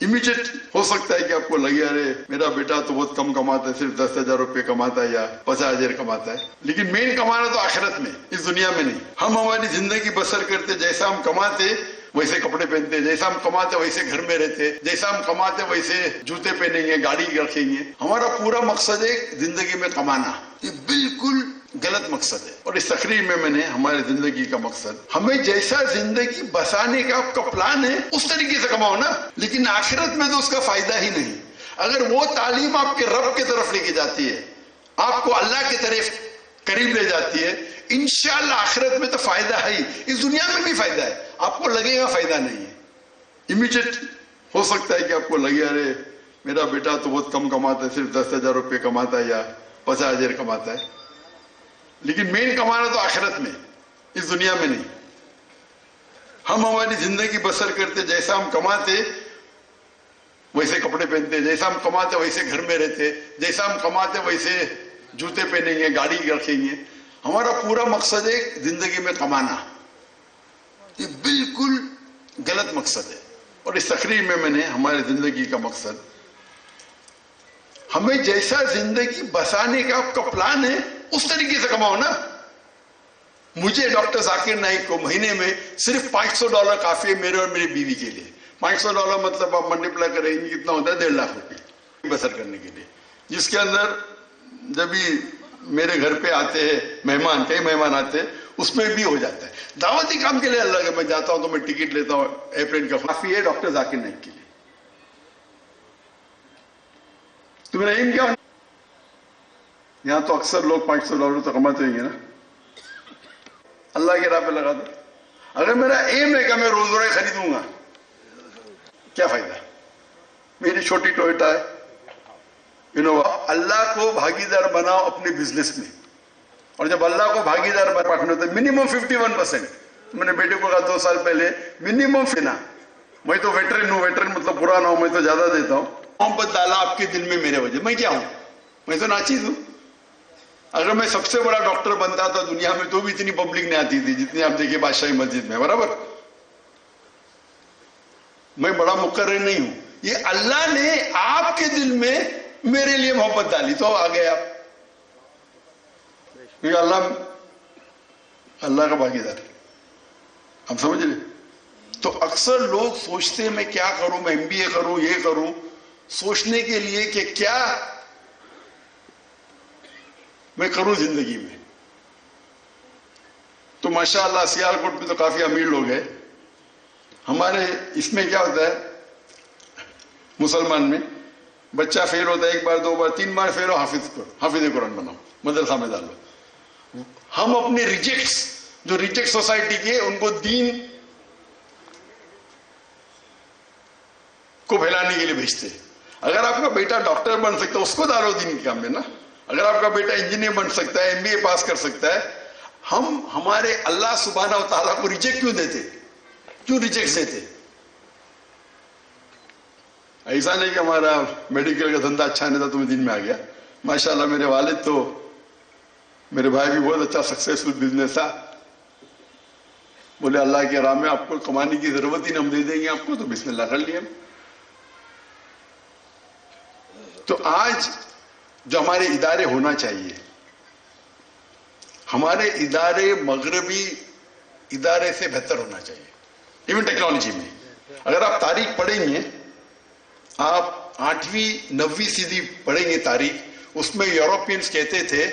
Immediate हो सकता है कि आपको लगे अरे मेरा बेटा तो बहुत कम कमाता है, सिर्फ 10,000 रुपये कमाता है या 50,000 कमाता है, लेकिन मेन कमाना तो आखिरत में, इस दुनिया में नहीं। हम हमारी जिंदगी बसर करते, जैसा हम कमाते वैसे कपड़े पहनते, जैसा हम कमाते वैसे घर में रहते, जैसा हम कमाते वैसे जूते पहनेंगे, गाड़ी रखेंगे। हमारा पूरा मकसद है जिंदगी में कमाना। ये बिल्कुल गलत मकसद है। और इस तकरीर में मैंने हमारे जिंदगी का मकसद, हमें जैसा जिंदगी बसाने का आपका प्लान है उस तरीके से कमाओ ना, लेकिन आखिरत में तो उसका फायदा ही नहीं। अगर वो तालीम आपके रब की तरफ लेके जाती है, आपको अल्लाह की तरफ करीब ले जाती है, इंशाअल्लाह आखिरत में तो फायदा है ही, इस दुनिया में भी फायदा है। आपको लगेगा फायदा नहीं है। इमीडिएट हो सकता है कि आपको लगे अरे मेरा बेटा तो बहुत कम कमाता है, सिर्फ 10,000 रुपये कमाता है या 50,000 कमाता है, लेकिन मेन कमाना तो आखिरत में, इस दुनिया में नहीं। हम हमारी जिंदगी बसर करते, जैसा हम कमाते वैसे कपड़े पहनते, जैसा हम कमाते वैसे घर में रहते, जैसा हम कमाते वैसे जूते पहनेंगे, गाड़ी रखेंगे। हमारा पूरा मकसद है जिंदगी में कमाना। ये बिल्कुल गलत मकसद है। और इस तकरीर में मैंने हमारे जिंदगी का मकसद, हमें जैसा जिंदगी बसाने का आपका प्लान है उस तरीके से कमाओ ना। मुझे डॉक्टर जाकिर नाइक को महीने में सिर्फ $500 काफी है मेरे और मेरी बीवी के लिए। $500 मतलब आप मल्टीप्लाई करेंगे कितना होता है, 1.5 लाख रुपए बसर करने के लिए, जिसके अंदर जब भी मेरे घर पे आते हैं मेहमान, कई मेहमान आते हैं, उसमें भी हो जाता है। दावती काम के लिए अलग है, मैं जाता हूं तो मैं टिकट लेता हूं एयरप्लेन का, काफी है डॉक्टर जाकिर नाइक के लिए। तो मेरा एम क्या, यहां तो अक्सर लोग $500 तो कमाते होंगे ना, अल्लाह के राह पे लगा दो। अगर मेरा एम है कि मैं रोज रोज खरीदूंगा, क्या फायदा। मेरी छोटी टोयोटा है, अल्लाह को भागीदार बनाओ अपने बिजनेस में, और जब अल्लाह को भागीदार बनाना तो मिनिमम 51%। मैंने बेटे को कहा 2 साल पहले मिनिमम देना। मैं तो वेटरन हूं, वेटरन मतलब पुराना हूं, मैं तो ज्यादा देता हूं। मोहब्बत डाला आपके दिल में मेरे वजह, मैं क्या हूं, मैं तो नाचीज हूं। अगर मैं सबसे बड़ा डॉक्टर बनता था दुनिया में तो भी इतनी पब्लिक नहीं आती थी जितनी आप देखिए बादशाही मस्जिद में, बराबर। मैं बड़ा मुकर्रर नहीं हूं, ये अल्लाह ने आपके दिल में मेरे लिए मोहब्बत डाली तो आ गए आप। अल्लाह का भागीदार, हम समझ रहे। तो अक्सर लोग सोचते हैं मैं क्या करूं, मैं MBA करूं, ये करूं, सोचने के लिए कि क्या मैं करूं जिंदगी में। तो माशाअल्लाह सियालकोट में तो काफी अमीर लोग हैं। हमारे इसमें क्या होता है, मुसलमान में बच्चा फेल होता है 1 बार 2 बार 3 बार फेल हो, हाफिज कुरान बनाओ, मदरसा में डालो। हम अपने रिजेक्ट्स, जो रिजेक्ट सोसाइटी के, उनको दीन को फैलाने के लिए भेजते हैं। अगर आपका बेटा डॉक्टर बन सकता है उसको डालो दीन के काम में ना। अगर आपका बेटा इंजीनियर बन सकता है, MBA पास कर सकता है, हम हमारे अल्लाह सुब्हानहू व तआला को रिजेक्ट क्यों देते, क्यों रिजेक्ट देते। ऐसा नहीं कि हमारा मेडिकल का धंधा अच्छा नहीं था तो मैं दिन में आ गया। माशाल्लाह मेरे वालिद तो, मेरे भाई भी बहुत अच्छा सक्सेसफुल बिजनेस था। बोले अल्लाह के राह में आपको कमाने की जरूरत ही नहीं, हम दे देंगे आपको, तो बिस्मिल्लाह कर लिया। तो आज जो हमारे इदारे होना चाहिए, हमारे इदारे मगरबी इदारे से बेहतर होना चाहिए। इवन टेक्नोलॉजी में अगर आप तारीख पढ़ेंगे, आप 8वीं 9वीं सीधी पढ़ेंगे तारीख, उसमें यूरोपियंस कहते थे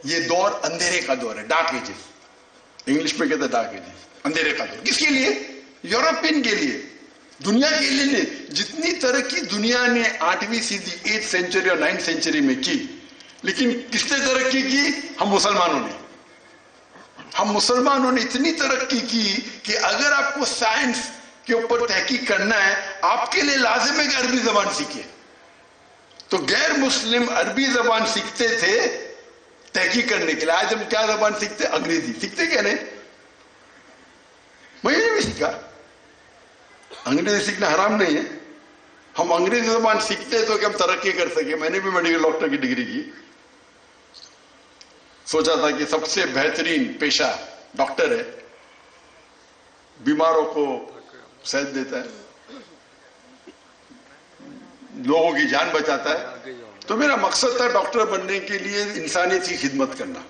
ये दौर अंधेरे का दौर है, डार्क एजेस। इंग्लिश में कहते हैं डार्क एजेस, अंधेरे का दौर। किसके लिए, यूरोपियन के लिए, दुनिया के लिए नहीं। जितनी तरक्की दुनिया ने 8वीं सीधी 8th सेंचुरी और 9th सेंचुरी में की, लेकिन किसने तरक्की की, हम मुसलमानों ने। हम मुसलमानों ने इतनी तरक्की की कि अगर आपको साइंस के ऊपर तहकीक करना है, आपके लिए लाजिम है कि अरबी जबान सीखिए। तो गैर मुस्लिम अरबी जबान सीखते थे तहकीक करने के लिए। आज हम क्या जबान सीखते, अंग्रेजी सीखते क्या नहीं। मैंने भी सीखा, अंग्रेजी सीखना हराम नहीं है। हम अंग्रेजी जबान सीखते तो कि हम तरक्की कर सके। मैंने भी मेडिकल डॉक्टर की डिग्री की, सोचा था कि सबसे बेहतरीन पेशा डॉक्टर है, बीमारों को सेहत देता है। لوگوں کی جان بچاتا ہے. تو میرا مقصد تھا ڈاکٹر بننے کے لیے انسانیت کی خدمت کرنا.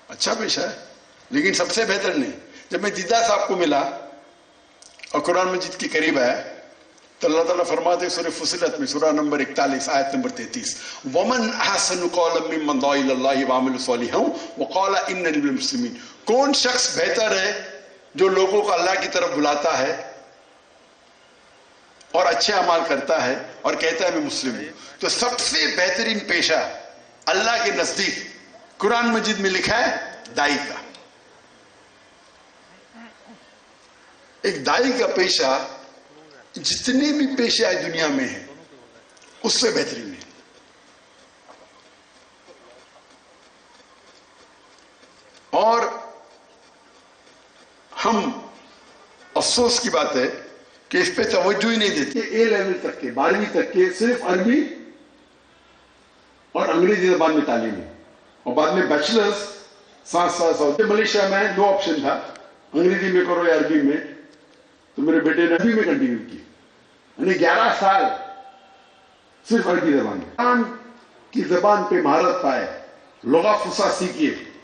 اچھا پیشہ ہے لیکن سب سے بہتر نہیں. جب میں دیدہ صاحب کو ملا اور قرآن مجید کے قریب آیا تو اللہ تعالیٰ فرماتے ہیں سورہ فصلت میں سورہ نمبر 41 آیت نمبر 33 وَمَنْ أَحْسَنُ قَوْلًا مِّمَّنْ دَعَا إِلَى اللَّهِ وَعَمِلَ صَالِحًا وَقَالَ إِنَّنِي مِنَ الْمُسْلِمِينَ. کون شخص بہتر ہے جو لوگوں کو اللہ کی طرف بلاتا ہے اور اچھے اعمال کرتا ہے اور کہتا ہے میں مسلم ہوں. تو سب سے بہترین پیشہ اللہ کے نزدیک قرآن مجید میں لکھا ہے دائی کا. ایک دائی کا پیشہ جتنے بھی پیشے آج دنیا میں ہیں اس سے بہترین ہے. اور ہم افسوس کی بات ہے کہ اس پہ توجہ ہی نہیں دیتے. اے لیول تک کے 12ویں تک کے صرف عربی اور انگریزی زبان میں تعلیم ہے اور بعد میں بیچلرز 7 سال ہوتے. ملیشیا میں 2 آپشن تھا انگریزی میں کرو یا عربی میں. تو میرے بیٹے نے عربی میں کنٹینیو کی یعنی 11 سال صرف عربی زبان میں. قرآن کی زبان پہ مہارت پائے لغت فصیح سیکھیے